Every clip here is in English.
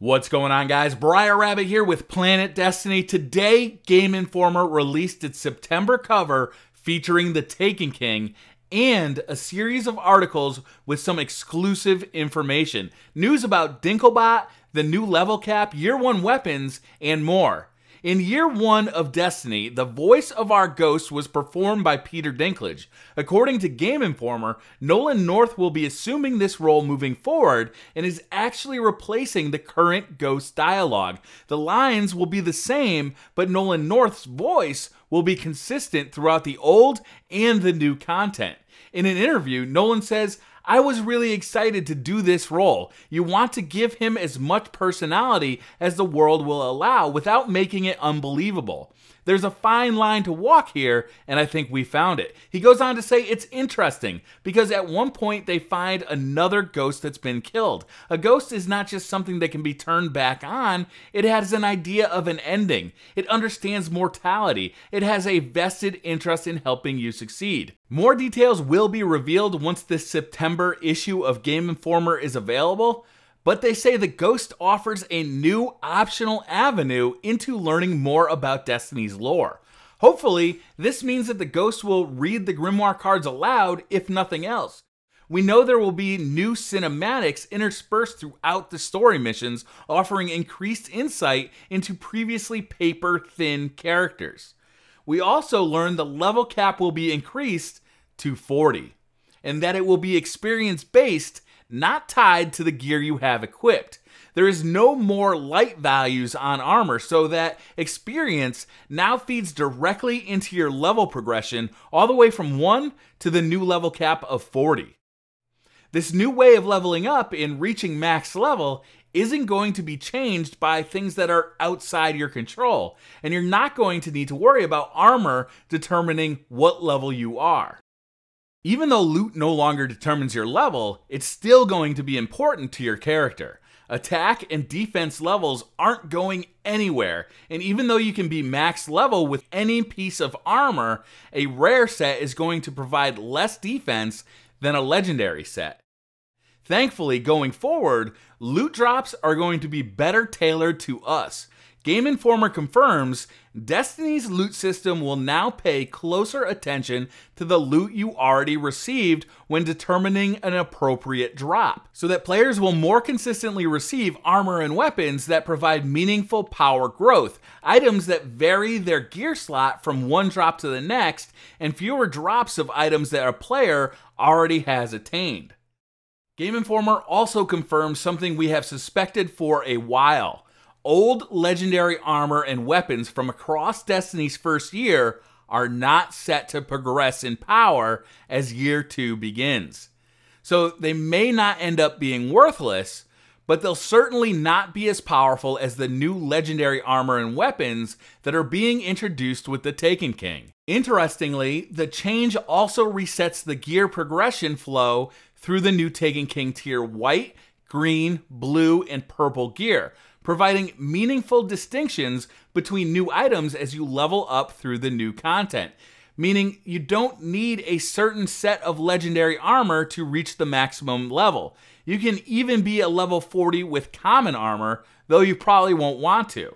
What's going on, guys? Briar Rabbit here with Planet Destiny. Today, Game Informer released its September cover featuring the Taken King and a series of articles with some exclusive information. News about Dinklebot, the new level cap, Year 1 weapons, and more. In Year 1 of Destiny, the voice of our ghost was performed by Peter Dinklage. According to Game Informer, Nolan North will be assuming this role moving forward and is actually replacing the current ghost dialogue. The lines will be the same, but Nolan North's voice will be consistent throughout the old and the new content. In an interview, Nolan says, "I was really excited to do this role. You want to give him as much personality as the world will allow without making it unbelievable. There's a fine line to walk here, and I think we found it." He goes on to say it's interesting because at one point they find another ghost that's been killed. A ghost is not just something that can be turned back on, it has an idea of an ending. It understands mortality. It has a vested interest in helping you succeed. More details will be revealed once this September issue of Game Informer is available, but they say the Ghost offers a new optional avenue into learning more about Destiny's lore. Hopefully, this means that the Ghost will read the Grimoire cards aloud, if nothing else. We know there will be new cinematics interspersed throughout the story missions, offering increased insight into previously paper-thin characters. We also learned the level cap will be increased to 40, and that it will be experience-based, not tied to the gear you have equipped. There is no more light values on armor, so that experience now feeds directly into your level progression, all the way from 1 to the new level cap of 40. This new way of leveling up and reaching max level isn't going to be changed by things that are outside your control, and you're not going to need to worry about armor determining what level you are. Even though loot no longer determines your level, it's still going to be important to your character. Attack and defense levels aren't going anywhere, and even though you can be max level with any piece of armor, a rare set is going to provide less defense than a legendary set. Thankfully, going forward, loot drops are going to be better tailored to us. Game Informer confirms Destiny's loot system will now pay closer attention to the loot you already received when determining an appropriate drop, so that players will more consistently receive armor and weapons that provide meaningful power growth, items that vary their gear slot from one drop to the next, and fewer drops of items that a player already has attained. Game Informer also confirms something we have suspected for a while. Old legendary armor and weapons from across Destiny's first year are not set to progress in power as Year 2 begins. So they may not end up being worthless, but they'll certainly not be as powerful as the new legendary armor and weapons that are being introduced with the Taken King. Interestingly, the change also resets the gear progression flow through the new Taken King tier white, green, blue, and purple gear, providing meaningful distinctions between new items as you level up through the new content, meaning you don't need a certain set of legendary armor to reach the maximum level. You can even be a level 40 with common armor, though you probably won't want to.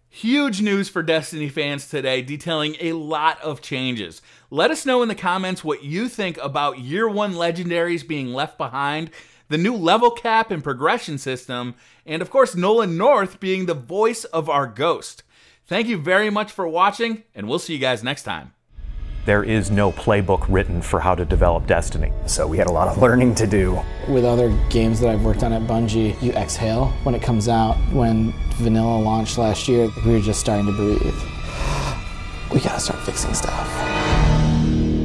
Huge news for Destiny fans today, detailing a lot of changes. Let us know in the comments what you think about Year 1 legendaries being left behind, the new level cap and progression system, and of course Nolan North being the voice of our ghost. Thank you very much for watching, and we'll see you guys next time. There is no playbook written for how to develop Destiny. So we had a lot of learning to do. With other games that I've worked on at Bungie, you exhale when it comes out. When Vanilla launched last year, we were just starting to breathe. We gotta start fixing stuff.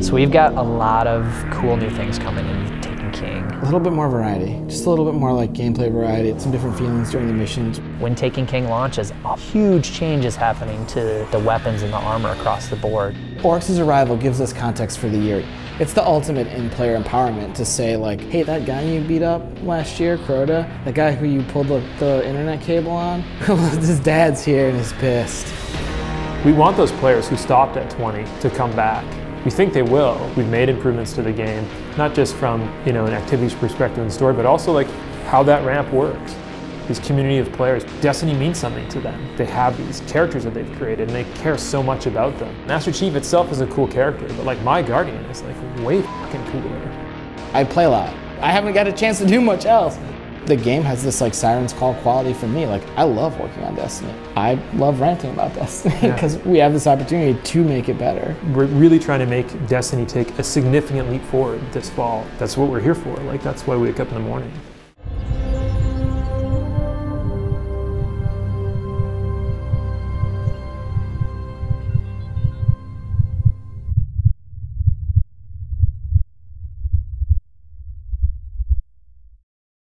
So we've got a lot of cool new things coming in Taken King. A little bit more variety, just a little bit more like gameplay variety, some different feelings during the missions. When Taken King launches, huge changes happening to the weapons and the armor across the board. Oryx's arrival gives us context for the year. It's the ultimate in-player empowerment to say like, hey, that guy you beat up last year, Crota, the guy who you pulled the internet cable on, his dad's here and he's pissed. We want those players who stopped at 20 to come back. We think they will. We've made improvements to the game, not just from an activities perspective and story, but also like how that ramp works. these community of players. Destiny means something to them. They have these characters that they've created and they care so much about them. Master Chief itself is a cool character, but like my Guardian is like way fucking cooler. I play a lot. I haven't got a chance to do much else. The game has this like Siren's Call quality for me. Like, I love working on Destiny. I love ranting about Destiny because we have this opportunity to make it better. We're really trying to make Destiny take a significant leap forward this fall. That's what we're here for. Like, that's why we wake up in the morning.